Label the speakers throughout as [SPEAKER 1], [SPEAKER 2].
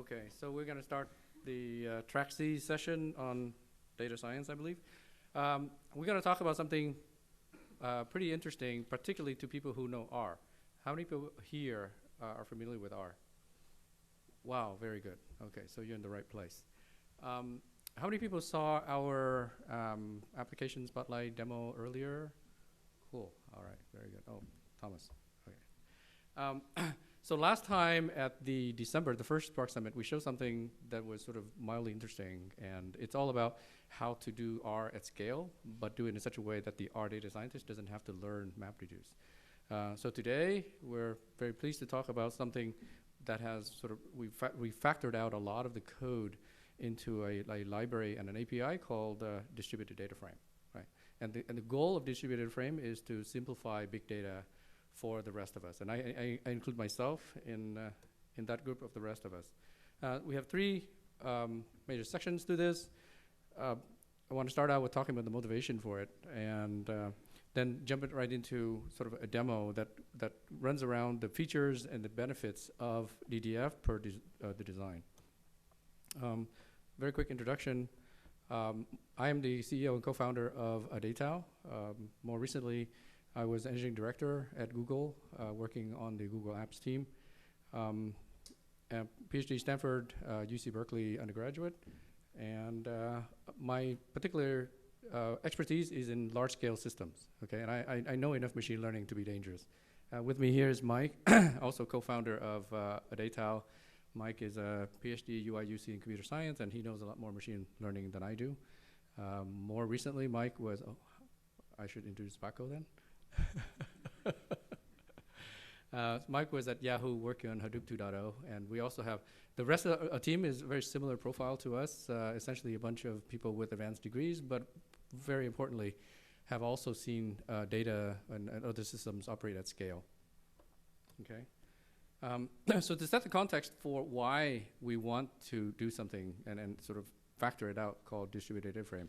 [SPEAKER 1] Okay, so we're going to start the Track C session on data science, I believe. We're going to talk about something pretty interesting, particularly to people who know R. How many people here are familiar with R? Wow, very good. Okay, so you're in the right place. How many people saw our application spotlight demo earlier? Cool, all right, very good. Oh, Thomas, okay. So last time at the first Spark Summit, we showed something that was sort of mildly interesting, and it's all about how to do R at scale, but do it in such a way that the R data scientist doesn't have to learn MapReduce. So today, we're very pleased to talk about something that has sort of, we factored out a lot of the code into a library and an API called distributed DataFrame, right? And the goal of distributed frame is to simplify big data for the rest of us. And I include myself in that group of the rest of us. We have three major sections to this. I want to start out with talking about the motivation for it, and then jump it right into sort of a demo that runs around the features and the benefits of DDF per the design. Very quick introduction. I am the CEO and co-founder of Adatao. More recently, I was engineering director at Google, working on the Google Apps team. PhD Stanford, UC Berkeley undergraduate. And my particular expertise is in large-scale systems, okay? And I know enough machine learning to be dangerous. With me here is Mike, also co-founder of Adatao. Mike is a PhD UI/UC in computer science, and he knows a lot more machine learning than I do. More recently, Mike was, I should introduce Paco then. Mike was at Yahoo working on Hadoop 2.0, and we also have, the rest of our team is a very similar profile to us, essentially a bunch of people with advanced degrees, but very importantly, have also seen data and other systems operate at scale. Okay. So to set the context for why we want to do something and sort of factor it out called distributed DataFrame,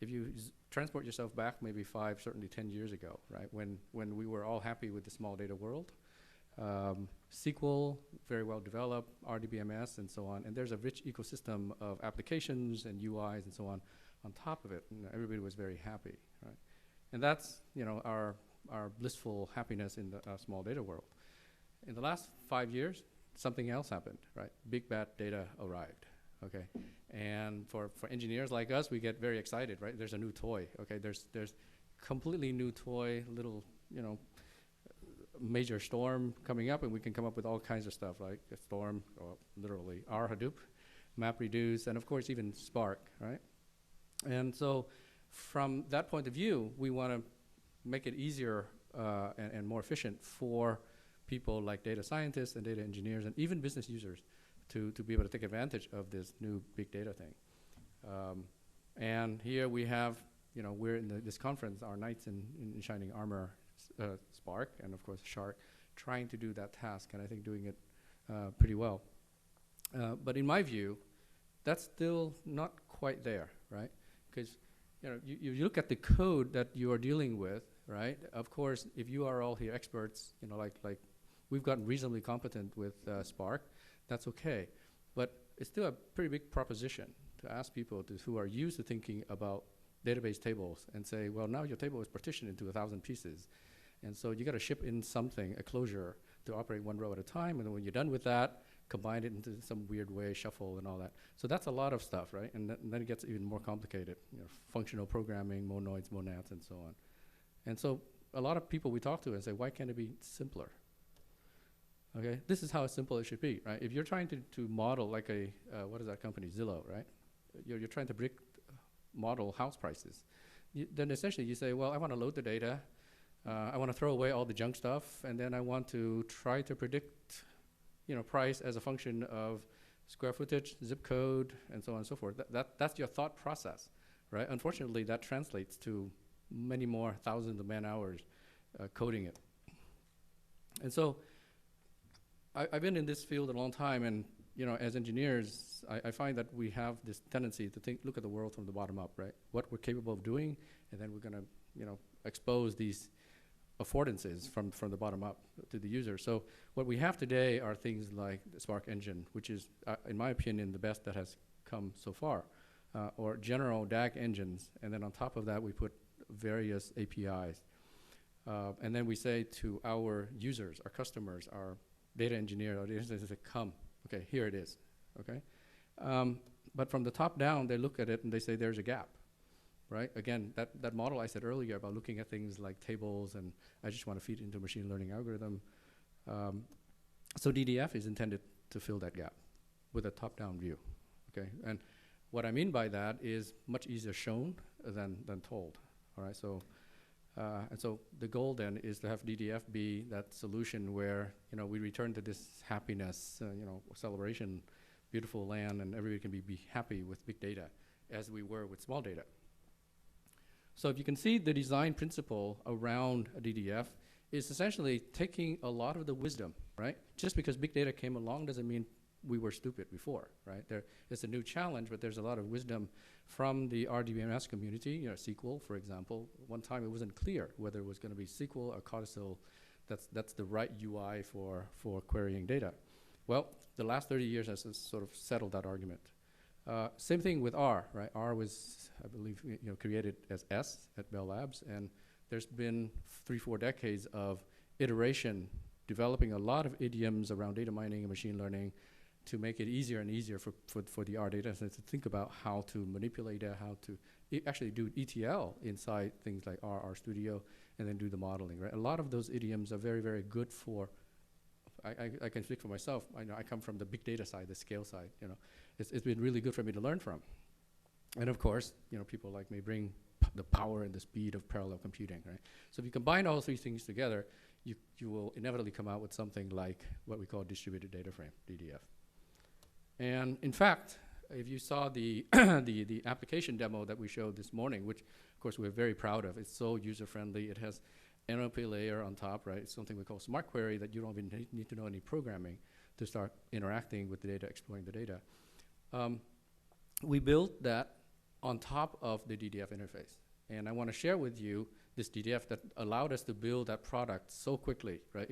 [SPEAKER 1] if you transport yourself back maybe 5, certainly 10 years ago, right, when we were all happy with the small data world, SQL, very well developed, RDBMS, and so on, and there's a rich ecosystem of applications and UIs and so on top of it, and everybody was very happy, right? And that's, you know, our blissful happiness in the small data world. In the last 5 years, something else happened, right? Big bad data arrived, okay? And for engineers like us, we get very excited, right? There's a new toy, okay? There's completely new toy, little, you know, major storm coming up, and we can come up with all kinds of stuff, like a storm, or literally R Hadoop, MapReduce, and of course even Spark, right? And so from that point of view, we want to make it easier and more efficient for people like data scientists and data engineers and even business users to be able to take advantage of this new big data thing. And here we have, you know, we're in this conference, our knights in shining armor, Spark, and of course Shark, trying to do that task, and I think doing it pretty well. But in my view, that's still not quite there, right? Because, you know, you look at the code that you are dealing with, right? Of course, if you are all here experts, you know, like we've gotten reasonably competent with Spark, that's okay. But it's still a pretty big proposition to ask people who are used to thinking about database tables and say, well, now your table is partitioned into 1,000 pieces. And so you got to ship in something, a closure, to operate one row at a time. And then when you're done with that, combine it into some weird way, shuffle and all that. So that's a lot of stuff, right? And then it gets even more complicated, you know, functional programming, monoids, monads, and so on. And so a lot of people we talk to and say, why can't it be simpler? Okay, this is how simple it should be, right? If you're trying to model like a, what is that company, Zillow, right? You're trying to model house prices. Then essentially you say, well, I want to load the data, I want to throw away all the junk stuff, and then I want to try to predict, you know, price as a function of square footage, zip code, and so on and so forth. That's your thought process, right? Unfortunately, that translates to many more thousands of man-hours coding it. And so I've been in this field a long time, and, you know, as engineers, I find that we have this tendency to look at the world from the bottom up, right? What we're capable of doing, and then we're going to, you know, expose these affordances from the bottom up to the user. So what we have today are things like the Spark engine, which is, in my opinion, the best that has come so far, or general DAG engines. And then on top of that, we put various APIs. And then we say to our users, our customers, our data engineer, our data engineers say, come, okay, here it is, okay? But from the top down, they look at it and they say there's a gap, right? Again, that model I said earlier about looking at things like tables and I just want to feed into a machine learning algorithm. So DDF is intended to fill that gap with a top-down view, okay? And what I mean by that is much easier shown than told, all right? So, and so the goal then is to have DDF be that solution where, you know, we return to this happiness, you know, celebration, beautiful land, and everybody can be happy with big data as we were with small data. So if you can see the design principle around a DDF is essentially taking a lot of the wisdom, right? Just because big data came along doesn't mean we were stupid before, right? It's a new challenge, but there's a lot of wisdom from the RDBMS community, you know, SQL, for example. One time it wasn't clear whether it was going to be SQL or Codicil. That's the right UI for querying data. Well, the last 30 years has sort of settled that argument. Same thing with R, right? R was, I believe, you know, created as S at Bell Labs, and there's been 3-4 decades of iteration, developing a lot of idioms around data mining and machine learning to make it easier and easier for the R data science to think about how to manipulate it, how to actually do ETL inside things like R Studio, and then do the modeling, right? A lot of those idioms are very, very good for, I can speak for myself. I know I come from the big data side, the scale side, you know. It's been really good for me to learn from. And of course, you know, people like me bring the power and the speed of parallel computing, right? So if you combine all three things together, you will inevitably come out with something like what we call distributed data frame, DDF. And in fact, if you saw the the application demo that we showed this morning, which of course we're very proud of, it's so user-friendly. It has NLP layer on top, right? It's something we call smart query that you don't even need to know any programming to start interacting with the data, exploring the data. We built that on top of the DDF interface. And I want to share with you this DDF that allowed us to build that product so quickly, right?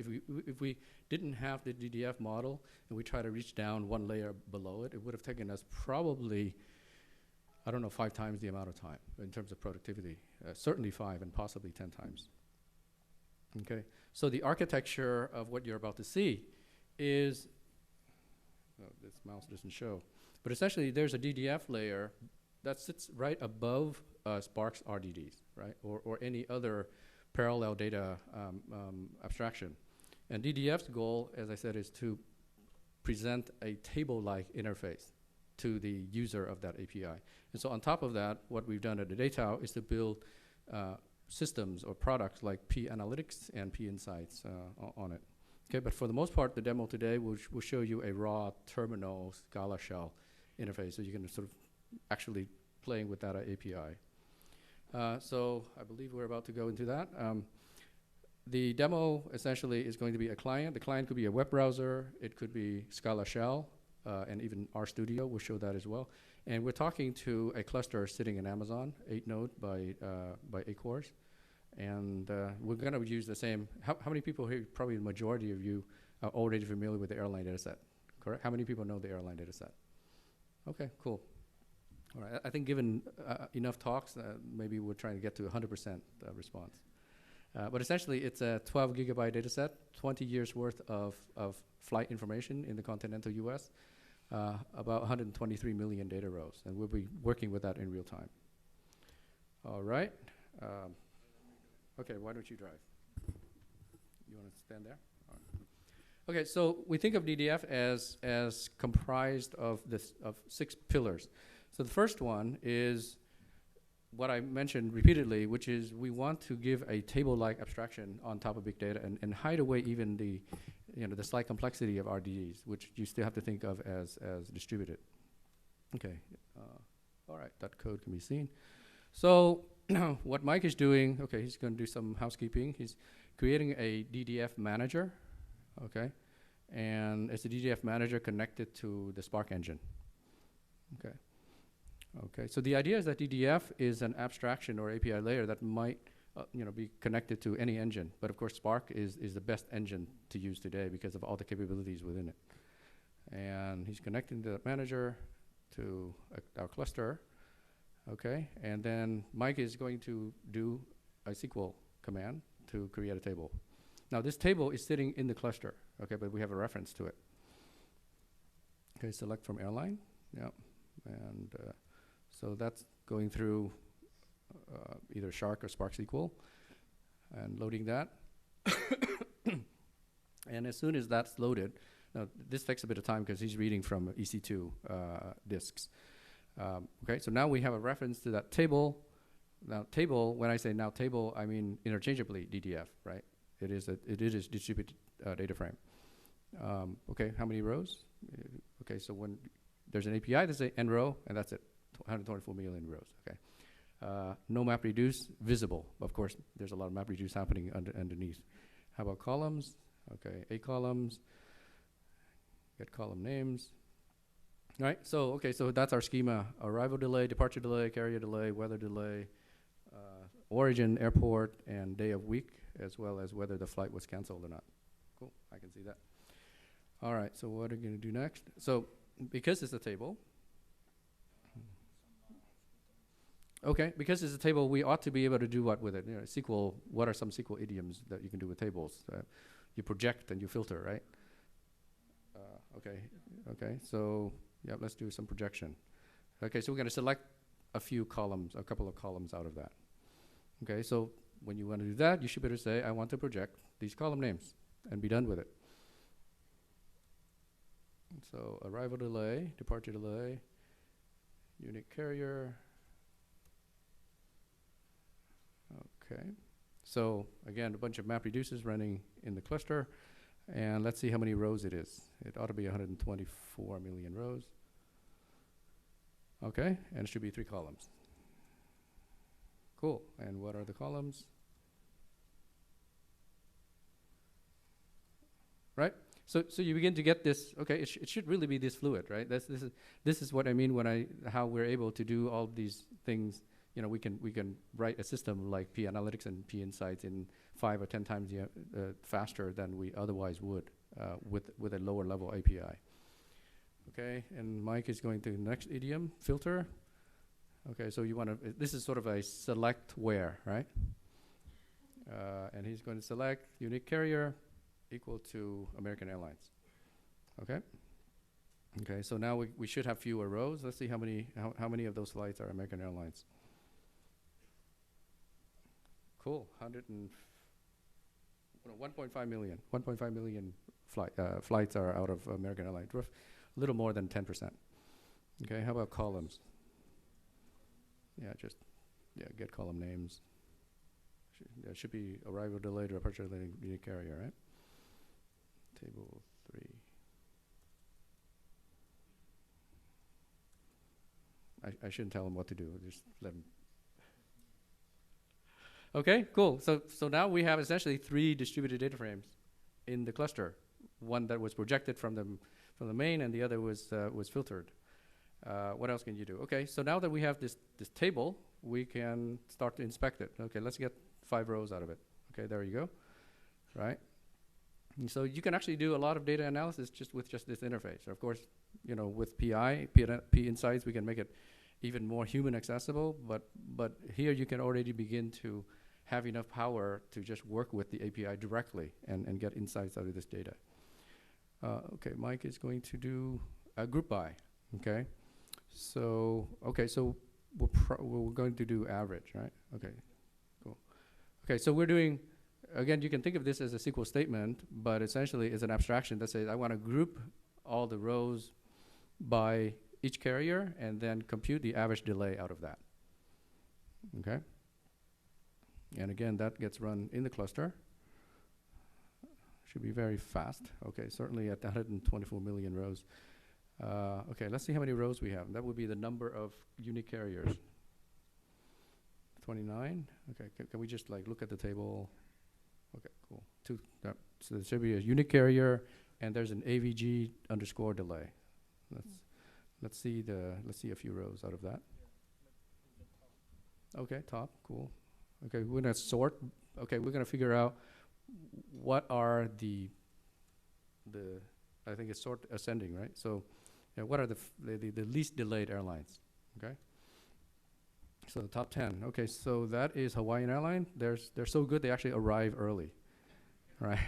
[SPEAKER 1] If we didn't have the DDF model and we try to reach down one layer below it, it would have taken us probably, I don't know, 5 times the amount of time in terms of productivity. Certainly 5 and possibly 10 times. Okay, so the architecture of what you're about to see is, oh, this mouse doesn't show, but essentially there's a DDF layer that sits right above Spark's RDDs, right, or any other parallel data abstraction. And DDF's goal, as I said, is to present a table-like interface to the user of that API. And so on top of that, what we've done at Adatao is to build systems or products like P Analytics and P Insights on it. Okay, but for the most part, the demo today will show you a raw terminal Scala shell interface, so you can sort of actually playing with that API. So I believe we're about to go into that. The demo essentially is going to be a client. The client could be a web browser. It could be Scala shell, and even RStudio will show that as well. And we're talking to a cluster sitting in Amazon, 8 node by 8 cores. And we're going to use the same. How many people here, probably the majority of you, are already familiar with the airline data set, correct? How many people know the airline data set? Okay, cool. All right, I think given enough talks, maybe we're trying to get to 100% response. But essentially, it's a 12 gigabyte data set, 20 years worth of flight information in the continental US, about 123 million data rows, and we'll be working with that in real time. All right. Okay, why don't you drive? You want to stand there? All right. Okay, so we think of DDF as comprised of 6 pillars. So the first one is what I mentioned repeatedly, which is we want to give a table-like abstraction on top of big data and hide away even the slight complexity of RDDs, which you still have to think of as distributed. Okay, all right, that code can be seen. So what Mike is doing, okay, he's going to do some housekeeping. He's creating a DDF Manager, okay, and it's a DDF Manager connected to the Spark engine, okay. Okay, so the idea is that DDF is an abstraction or API layer that might be connected to any engine. But of course, Spark is the best engine to use today because of all the capabilities within it. And he's connecting the manager to our cluster. Okay, and then Mike is going to do a SQL command to create a table. Now this table is sitting in the cluster, okay, but we have a reference to it. Okay, select from airline, yeah, and so that's going through either Shark or Spark SQL and loading that. And as soon as that's loaded, now this takes a bit of time because he's reading from EC2 disks. Okay, so now we have a reference to that table. Now table, when I say now table, I mean interchangeably DDF, right? It is distributed data frame. Okay, how many rows? Okay, so when there's an API, there's an n row, and that's it, 124 million rows, okay. No map reduce visible. Of course, there's a lot of map reduce happening underneath. How about columns? Okay, 8 columns. Get column names. Right, so that's our schema. Arrival delay, departure delay, carrier delay, weather delay, origin, airport, and day of week, as well as whether the flight was canceled or not. Cool, I can see that. All right, so what are we gonna do next? So, because it's a table, okay, because it's a table, we ought to be able to do what with it? You know, SQL, what are some SQL idioms that you can do with tables? You project and you filter, right? Okay, so yeah, let's do some projection. Okay, so we're gonna select a few columns, a couple of columns out of that. Okay, so when you want to do that, you should better say, I want to project these column names and be done with it. So arrival delay, departure delay, unique carrier. Okay, so again, a bunch of map reduces running in the cluster. And let's see how many rows it is. It ought to be 124 million rows. Okay, and it should be 3 columns. Cool, and what are the columns? Right, so you begin to get this, okay, it should really be this fluid, right? This is what I mean when how we're able to do all these things. You know, we can write a system like P Analytics and P Insights in 5 or 10 times faster than we otherwise would with a lower level API. Okay, and Mike is going to the next idiom, filter. Okay, so you want to, this is sort of a select where, right? And he's going to select unique carrier equal to American Airlines. Okay. Okay, so now we should have fewer rows. Let's see how many of those flights are American Airlines. Cool, 1.5 million. 1.5 million flights are out of American Airlines, a little more than 10%. Okay, how about columns? Yeah, get column names. There should be arrival delay, departure delay, unique carrier, right? Table 3. I shouldn't tell them what to do, just let them. Okay, cool. So now we have essentially 3 distributed data frames in the cluster. One that was projected from the main, and the other was filtered. What else can you do? Okay, so now that we have this table, we can start to inspect it. Okay, let's get 5 rows out of it. Okay, there you go. Right. And so you can actually do a lot of data analysis with just this interface. Of course, you know, with P Insights, we can make it even more human accessible. But here you can already begin to have enough power to just work with the API directly and get insights out of this data. Okay, Mike is going to do a group by. Okay, so we're going to do average, right? Okay, cool. Okay, so we're doing. Again, you can think of this as a SQL statement, but essentially it's an abstraction that says I want to group all the rows by each carrier and then compute the average delay out of that. Okay? And again, that gets run in the cluster. Should be very fast. Okay, certainly at 124 million rows. Okay, let's see how many rows we have. That would be the number of unique carriers. 29. Okay, can we just like look at the table? Okay, cool. So there should be a unique carrier, and there's an AVG underscore delay. Let's see a few rows out of that. Okay, top, cool. Okay, we're gonna sort. Okay, we're gonna figure out what are the I think it's sort ascending, right? So, what are the least delayed airlines? Okay. So the top 10. Okay, so that is Hawaiian Airlines. They're so good they actually arrive early, right?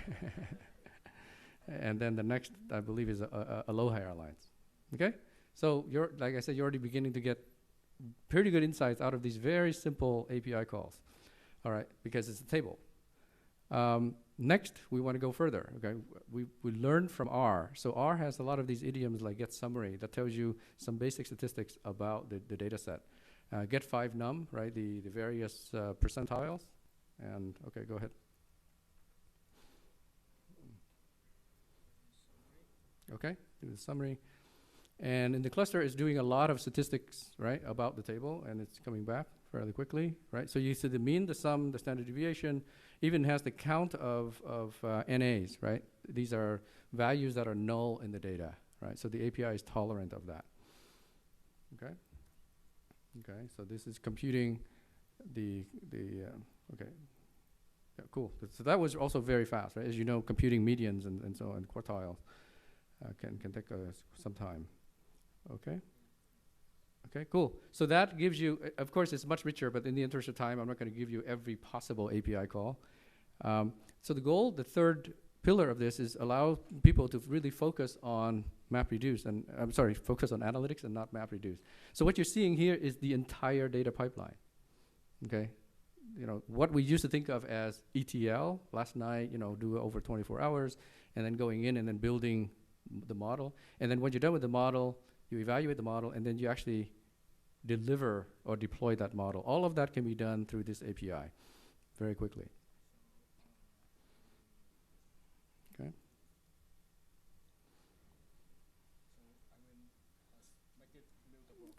[SPEAKER 1] And then the next, I believe, is Aloha Airlines. Okay, so like I said, you're already beginning to get pretty good insights out of these very simple API calls. All right, because it's a table. Next, we want to go further. Okay, we learned from R. So R has a lot of these idioms like get summary that tells you some basic statistics about the data set. Get 5num, right? The various percentiles. And okay, go ahead. Okay, do the summary. And in the cluster, it's doing a lot of statistics, right, about the table, and it's coming back fairly quickly, right? So you see the mean, the sum, the standard deviation, even has the count of NAs, right? These are values that are null in the data, right? So the API is tolerant of that. Okay. Okay. So this is computing okay. Yeah, cool. So that was also very fast, right? As you know, computing medians and so on, quartiles can take some time. Okay. Okay, cool. So that gives you, of course, it's much richer, but in the interest of time, I'm not going to give you every possible API call. So the goal, the third pillar of this is allow people to really focus on MapReduce, and I'm sorry, focus on analytics and not MapReduce. So what you're seeing here is the entire data pipeline. Okay, what we used to think of as ETL last night, do over 24 hours, and then going in and then building the model, and then when you're done with the model, you evaluate the model, and then you actually deliver or deploy that model. All of that can be done through this API very quickly. Okay.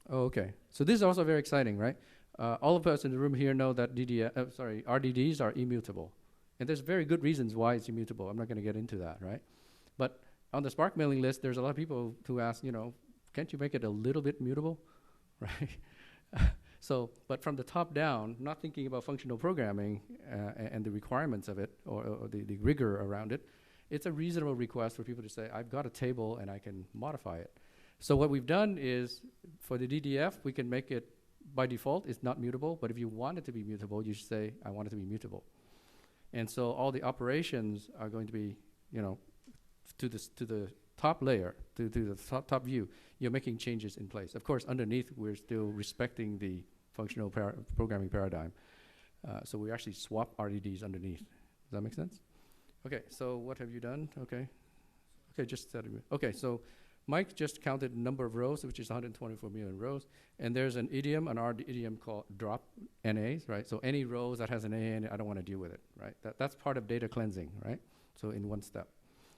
[SPEAKER 1] Oh, okay. So this is also very exciting, right? All of us in the room here know that RDDs are immutable. And there's very good reasons why it's immutable. I'm not going to get into that, right? But on the Spark mailing list, there's a lot of people who ask, can't you make it a little bit mutable, right? But from the top down, not thinking about functional programming and the requirements of it or the rigor around it, it's a reasonable request for people to say, I've got a table and I can modify it. So what we've done is, for the DDF, we can make it, by default, it's not mutable, but if you want it to be mutable, you should say, I want it to be mutable. And so all the operations are going to be, to the top layer, to the top view, you're making changes in place. Of course, underneath, we're still respecting the functional programming paradigm. So we actually swap RDDs underneath. Does that make sense? Okay, so what have you done? Okay, just set it. Okay, so Mike just counted the number of rows, which is 124 million rows. And there's an idiom, an R idiom called drop NAs, right? So any rows that has an A in it, I don't want to deal with it, right? That's part of data cleansing, right? So in one step.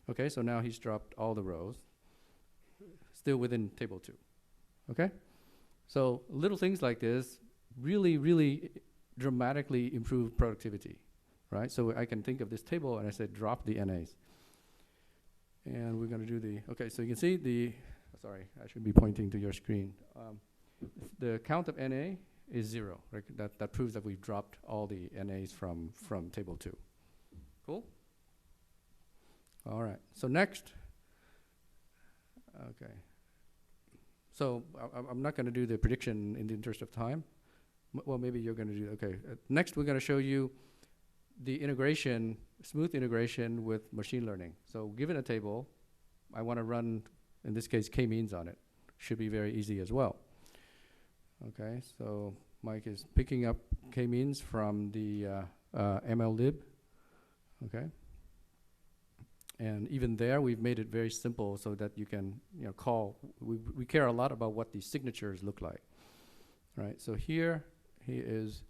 [SPEAKER 1] Okay, so now he's dropped all the rows, still within table 2. Okay? So little things like this really, really dramatically improve productivity, right? So I can think of this table and I said drop the NAs. And we're going to do okay, so you can see sorry, I should be pointing to your screen. The count of NA is 0, right? That proves that we've dropped all the NAs from table 2. Cool? All right, so next, okay. So I'm not going to do the prediction in the interest of time. Well, maybe you're going to do, okay. Next, we're going to show you the integration, smooth integration with machine learning. So given a table, I want to run, in this case, k-means on it. Should be very easy as well. Okay, so Mike is picking up k-means from the MLlib, okay? And even there, we've made it very simple so that you can call. We care a lot about what these signatures look like, right? So here he is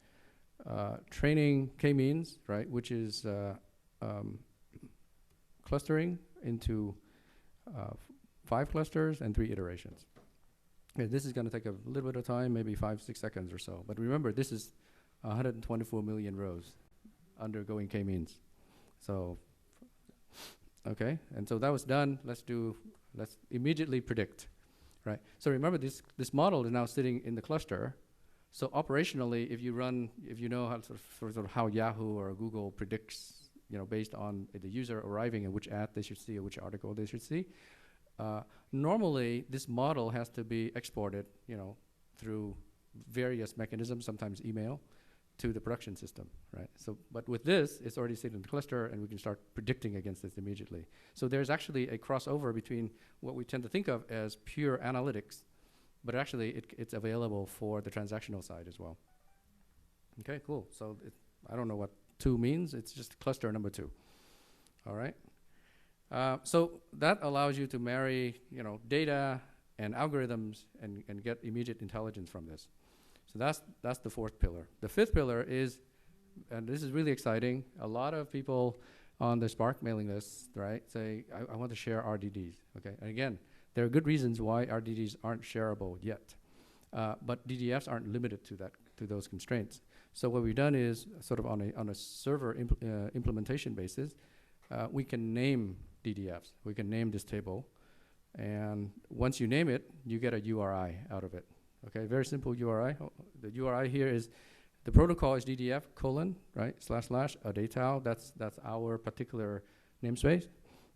[SPEAKER 1] training k-means, right, which is clustering into 5 clusters and 3 iterations. Okay, this is going to take a little bit of time, maybe 5-6 seconds or so. But remember, this is 124 million rows undergoing k-means. So. Okay, and so that was done. Let's immediately predict, right? So remember, this model is now sitting in the cluster, So operationally, if you know how sort of how Yahoo or Google predicts, based on the user arriving and which ad they should see or which article they should see, normally this model has to be exported, through various mechanisms, sometimes email, to the production system, right? So, but with this, it's already sitting in the cluster, and we can start predicting against this immediately. So there's actually a crossover between what we tend to think of as pure analytics, but actually it's available for the transactional side as well. Okay, cool. So I don't know what 2 means. It's just cluster number 2. All right. So that allows you to marry, data and algorithms and get immediate intelligence from this. So that's the 4th pillar. The 5th pillar is, and this is really exciting, a lot of people on the Spark mailing list, right, say, I want to share RDDs, okay? And again, there are good reasons why RDDs aren't shareable yet, but DDFs aren't limited to those constraints. So what we've done is sort of on a server implementation basis, we can name DDFs. We can name this table, and once you name it, you get a URI out of it. Okay, very simple URI. The URI here is, the protocol is DDF : right, / Adatao. That's our particular namespace,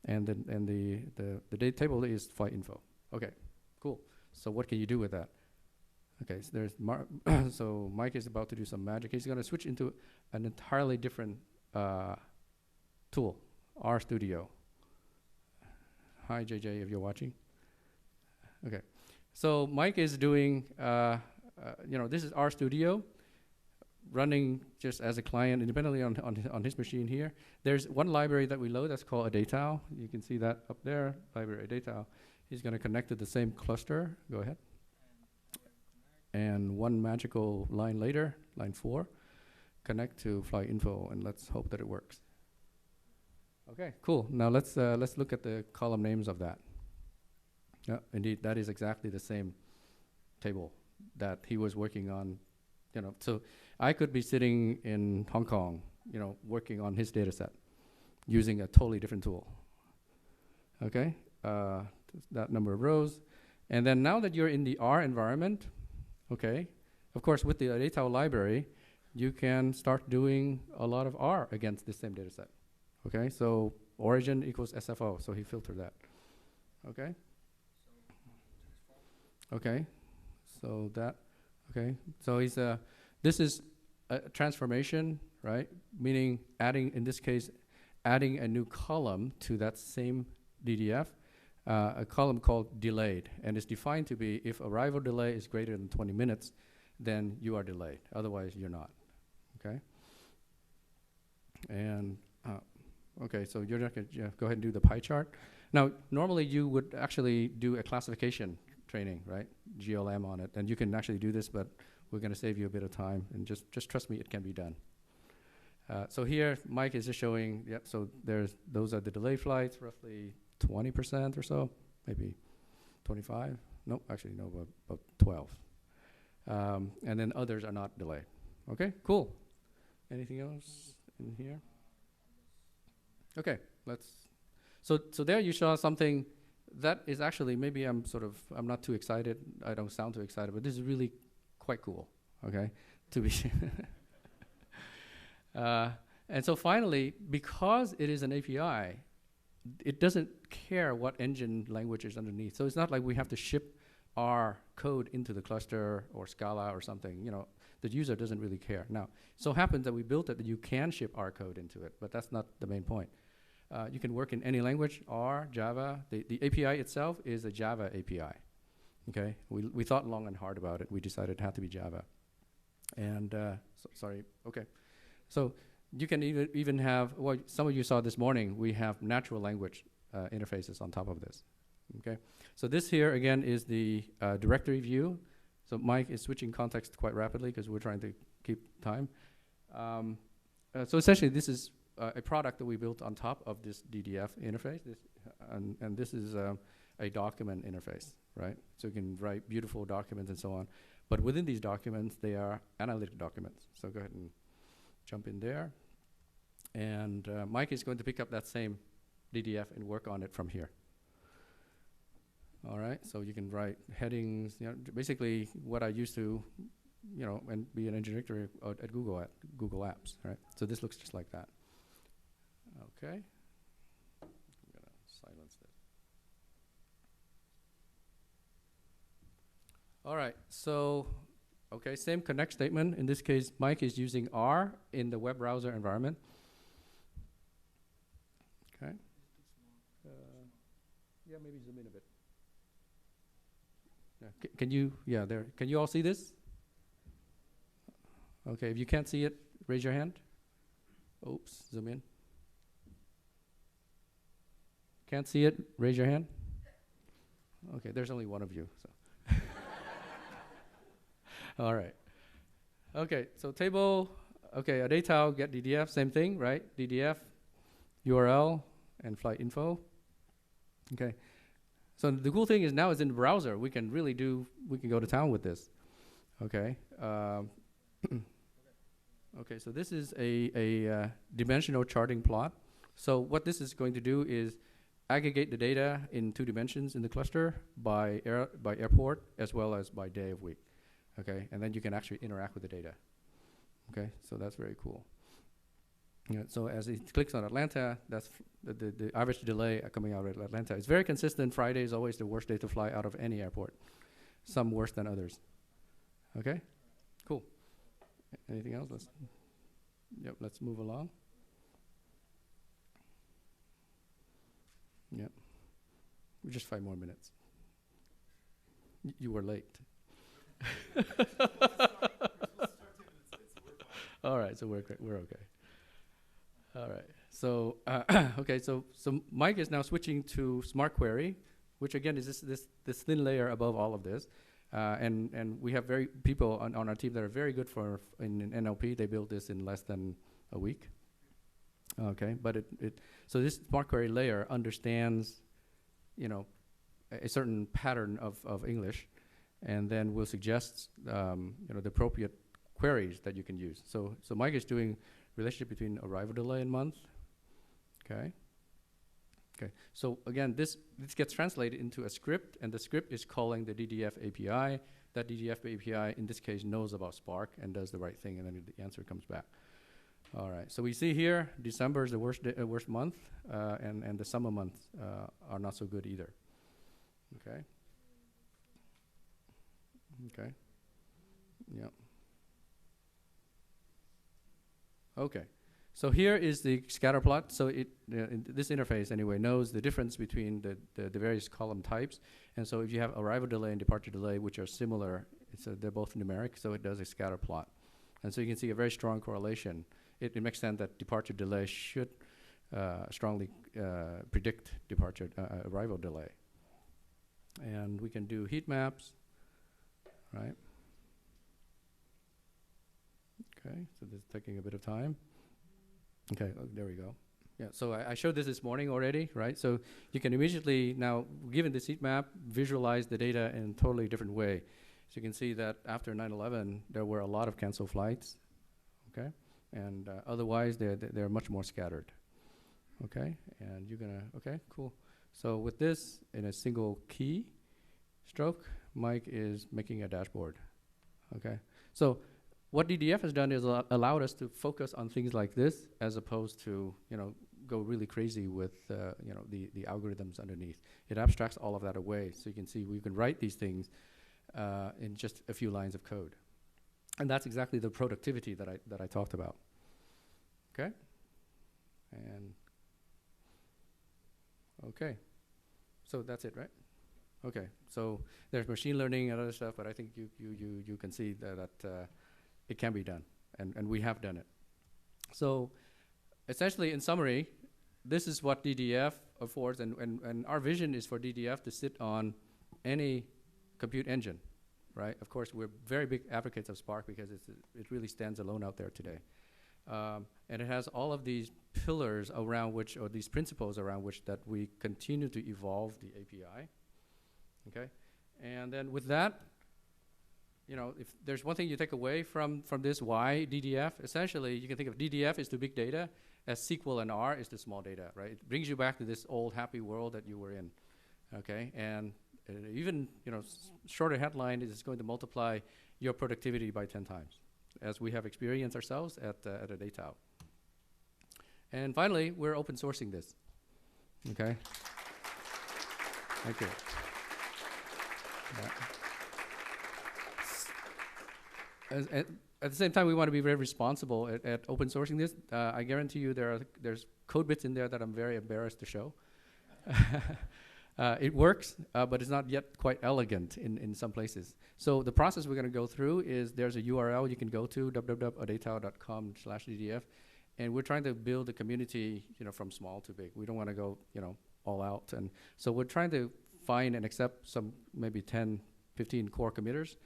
[SPEAKER 1] and the date table is flight info. Okay, cool. So what can you do with that? Okay, so there's so Mike is about to do some magic. He's going to switch into an entirely different tool, RStudio. Hi, JJ, if you're watching. Okay. So Mike is doing, this is RStudio, running just as a client independently on his machine here. There's one library that we load that's called Adatao. You can see that up there, library Adatao. He's going to connect to the same cluster. Go ahead. And one magical line later, line 4, connect to flight info, and let's hope that it works. Okay, cool. Now let's look at the column names of that. Yeah, indeed, that is exactly the same table that he was working on. So I could be sitting in Hong Kong, working on his data set using a totally different tool. Okay, that number of rows. And then now that you're in the R environment, okay, of course, with the Adatao library, you can start doing a lot of R against this same data set. Okay, so origin equals SFO, so he filtered that. Okay. Okay, so he's this is a transformation, right? Meaning in this case, adding a new column to that same DDF, a column called delayed, and it's defined to be if arrival delay is greater than 20 minutes, then you are delayed. Otherwise, you're not. Okay. And okay, so you're not gonna go ahead and do the pie chart. Now, normally you would actually do a classification training, right? GLM on it, and you can actually do this, but we're going to save you a bit of time, and just trust me, it can be done. So here, Mike is just showing. Yep. So those are the delay flights, roughly 20% or so, maybe 25. No, actually no, about 12. And then others are not delayed. Okay, cool. Anything else in here? Okay, So there you saw something. That is actually, maybe I'm not too excited. I don't sound too excited, but this is really quite cool, okay, to be. And so finally, because it is an API, it doesn't care what engine language is underneath. So it's not like we have to ship our code into the cluster or Scala or something. The user doesn't really care. Now, so happens that we built it that you can ship our code into it, but that's not the main point. You can work in any language, R, Java. The API itself is a Java API. Okay, we thought long and hard about it. We decided it had to be Java. And sorry. Okay, so you can even have. Well, some of you saw this morning. We have natural language interfaces on top of this. Okay, so this here again is the directory view. So Mike is switching context quite rapidly because we're trying to keep time. So essentially, this is a product that we built on top of this DDF interface, and this is a document interface, right? So you can write beautiful documents and so on. But within these documents, they are analytic documents. So go ahead and jump in there. And Mike is going to pick up that same DDF and work on it from here. All right, so you can write headings, basically what I used to and be an engineering director at Google Apps, right? So this looks just like that. Okay. I'm gonna silence this. All right, so, okay, same connect statement. In this case, Mike is using R in the web browser environment. Okay. Yeah, maybe zoom in a bit. Yeah. Can you, yeah, there. Can you all see this? Okay, if you can't see it, raise your hand. Oops, zoom in. Can't see it, raise your hand. Okay, there's only one of you, so. All right. Okay, so table, okay, Adatao, get DDF, same thing, right? DDF, URL, and flight info. Okay. So the cool thing is now it's in the browser. We can really we can go to town with this. Okay. Okay, so this is a dimensional charting plot. So what this is going to do is aggregate the data in 2 dimensions in the cluster by airport as well as by day of week. Okay, and then you can actually interact with the data. Okay, so that's very cool. Yeah, so as it clicks on Atlanta, that's the average delay coming out of Atlanta. It's very consistent. Friday is always the worst day to fly out of any airport. Some worse than others. Okay, cool. Anything else? Let's move along. Yep. Just 5 more minutes. You were late. All right, so we're okay. All right, so okay, so Mike is now switching to Smart Query, which again is this thin layer above all of this, and we have people on our team that are very good in NLP. They built this in less than a week. Okay, but so this Smart Query layer understands, a certain pattern of English, and then will suggest the appropriate queries that you can use. So Mike is doing relationship between arrival delay and month. Okay. So again, this gets translated into a script, and the script is calling the DDF API. That DDF API in this case knows about Spark and does the right thing, and then the answer comes back. All right. So we see here December is the worst month, and the summer months are not so good either. Okay. Okay. Yeah. Okay. So here is the scatter plot. So this interface anyway knows the difference between the various column types. And so if you have arrival delay and departure delay, which are similar, they're both numeric, so it does a scatter plot. And so you can see a very strong correlation. It makes sense that departure delay should strongly predict arrival delay. And we can do heat maps, right? Okay, so this is taking a bit of time. Okay, there we go. Yeah, so I showed this morning already, right? So you can immediately now, given this heat map, visualize the data in a totally different way. So you can see that after 9/11, there were a lot of canceled flights, okay? And otherwise, they're much more scattered, okay? And you're gonna, okay, cool. So with this, in a single key stroke, Mike is making a dashboard, okay? So what DDF has done is allowed us to focus on things like this, as opposed to go really crazy with the algorithms underneath. It abstracts all of that away, so you can see we can write these things in just a few lines of code, and that's exactly the productivity that I talked about. Okay, and okay, so that's it, right? Okay, so there's machine learning and other stuff, but I think you can see that it can be done, and we have done it. So essentially, in summary, this is what DDF affords, and our vision is for DDF to sit on any compute engine, right? Of course, we're very big advocates of Spark because it really stands alone out there today. And it has all of these pillars around which, or these principles around which, that we continue to evolve the API, okay? And then with that, if there's one thing you take away from this, why DDF, essentially you can think of DDF is the big data, as SQL and R is the small data, right? It brings you back to this old happy world that you were in, okay? And even, shorter headline is going to multiply your productivity by 10 times, as we have experienced ourselves at Adatao. And finally, we're open sourcing this. Okay? Thank you. Yeah. At the same time, we want to be very responsible at open sourcing this. I guarantee you there's code bits in there that I'm very embarrassed to show. It works, but it's not yet quite elegant in some places. So the process we're going to go through is there's a URL you can go to, www.adatao.com/DDF, and we're trying to build a community, from small to big. We don't want to go, all out. And so we're trying to find and accept some maybe 10, 15 core committers.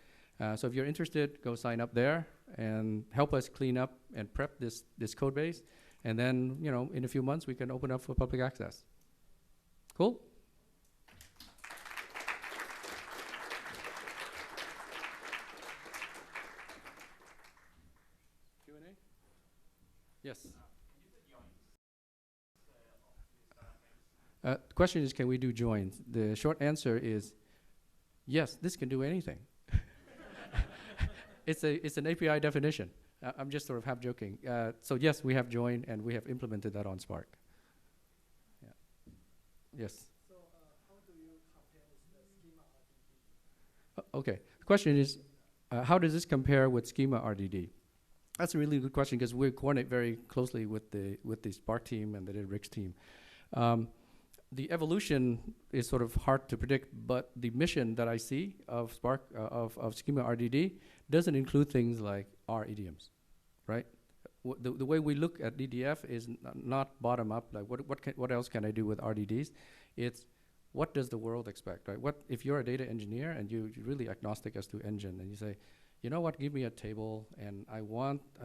[SPEAKER 1] So if you're interested, go sign up there and help us clean up and prep this code base. And then, in a few months, we can open up for public access. Cool? Q&A? Yes. The question is, can we do joins? The short answer is, yes, this can do anything. It's an API definition. I'm just sort of half joking. So yes, we have joined and we have implemented that on Spark. Yeah. Yes. So how do you compare with the schema RDD? Okay. The question is, how does this compare with schema RDD? That's a really good question because we coordinate very closely with the Spark team and the Rick's team. The evolution is sort of hard to predict, but the mission that I see of Spark, of schema RDD, doesn't include things like R idioms, right? The way we look at DDF is not bottom up, like what else can I do with RDDs? It's what does the world expect, right? What if you're a data engineer and you're really agnostic as to engine, and you say, you know what, give me a table, and I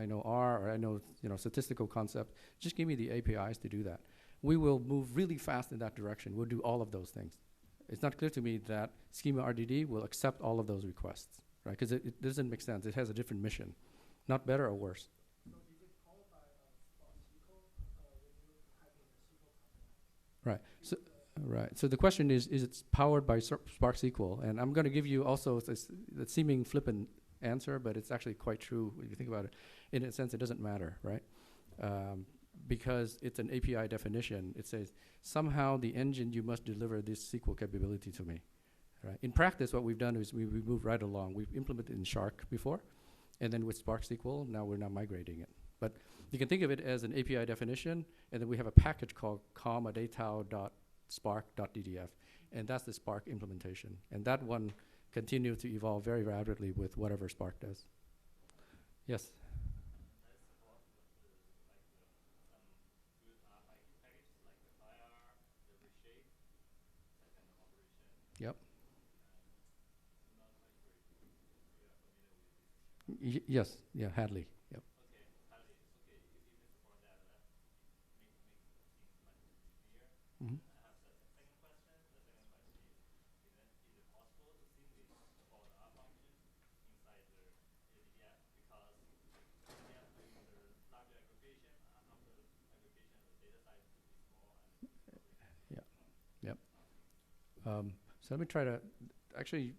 [SPEAKER 1] know R, or I know statistical concept, just give me the APIs to do that. We will move really fast in that direction. We'll do all of those things. It's not clear to me that schema RDD will accept all of those requests, right? Because it doesn't make sense. It has a different mission, not better or worse. So is it powered by Spark SQL when you type in the SQL command? Right. So, right. So the question is it powered by Spark SQL? And I'm going to give you also the seeming flippant answer, but it's actually quite true when you think about it. In a sense, it doesn't matter, right? Because it's an API definition. It says, somehow the engine, you must deliver this SQL capability to me. Right? In practice, what we've done is we moved right along. We've implemented in Shark before, and then with Spark SQL, now we're not migrating it. But you can think of it as an API definition, and then we have a package called com.adatao.spark.ddf, and that's the Spark implementation. And that one continues to evolve very rapidly with whatever Spark does. Yes? Yep. Yes. Yeah. Hadley. Yep. Okay. Hadley. Okay. If you can support that, that makes things much clearer. Mm-hmm. I have the second question. The second question is it possible to simulate all the R functions inside the DDF? Because DDF doing the larger aggregation, after the aggregation, the data size will be small. And yeah. Yep. So let me try to, actually,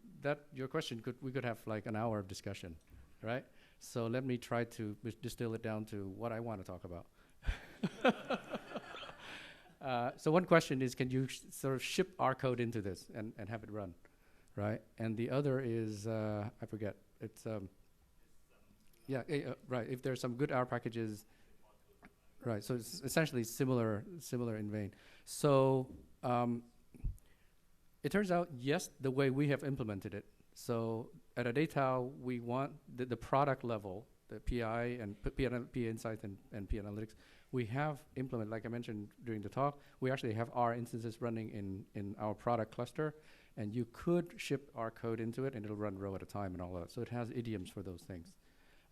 [SPEAKER 1] your question, we could have like an hour of discussion, right? So let me try to distill it down to what I want to talk about. So one question is, can you sort of ship our code into this and have it run, right? And the other is, I forget, it's, right, if there's some good R packages, right, so it's essentially similar in vein. So, it turns out, yes, the way we have implemented it. So at Adatao, we want the product level, the PI and P Insights and P Analytics, we have implemented, like I mentioned during the talk, we actually have our instances running in our product cluster, and you could ship our code into it, and it'll run row at a time and all that. So it has idioms for those things.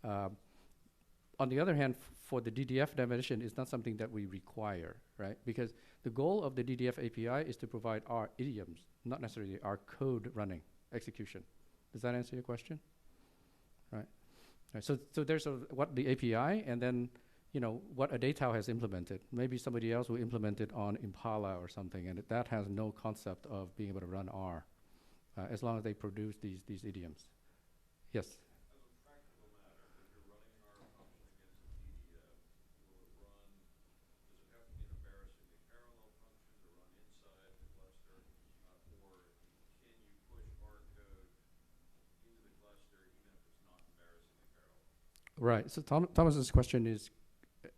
[SPEAKER 1] On the other hand, for the DDF definition, it's not something that we require, right? Because the goal of the DDF API is to provide our idioms, not necessarily our code running execution. Does that answer your question? Right. So there's what the API, and then what Adatao has implemented. Maybe somebody else will implement it on Impala or something, and that has no concept of being able to run R, as long as they produce these idioms. Yes. Right. So Thomas's question is,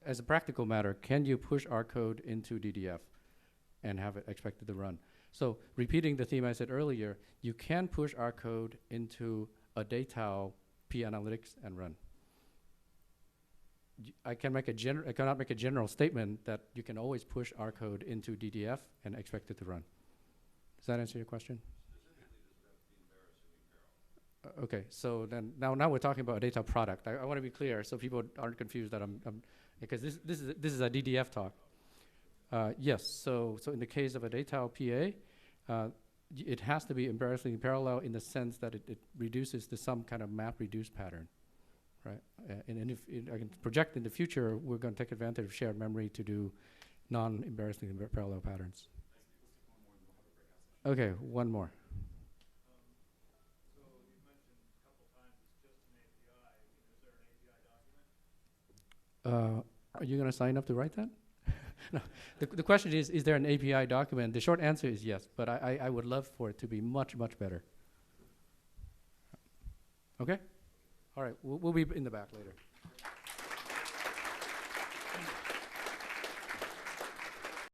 [SPEAKER 1] as a practical matter, can you push our code into DDF and have it expected to run? So repeating the theme I said earlier, you can push our code into Adatao P Analytics and run. I cannot make a general statement that you can always push our code into DDF and expect it to run. Does that answer your question? Okay, so then now we're talking about a data product. I want to be clear so people aren't confused that because this is a DDF talk. Yes, so in the case of a Adatao PA, it has to be embarrassingly parallel in the sense that it reduces to some kind of map reduce pattern, right? And if I can project in the future, we're going to take advantage of shared memory to do non-embarrassingly parallel patterns. Okay, one more. Are you going to sign up to write that? No. The question is there an API document? The short answer is yes, but I would love for it to be much, much better. Okay? All right, we'll be in the back later.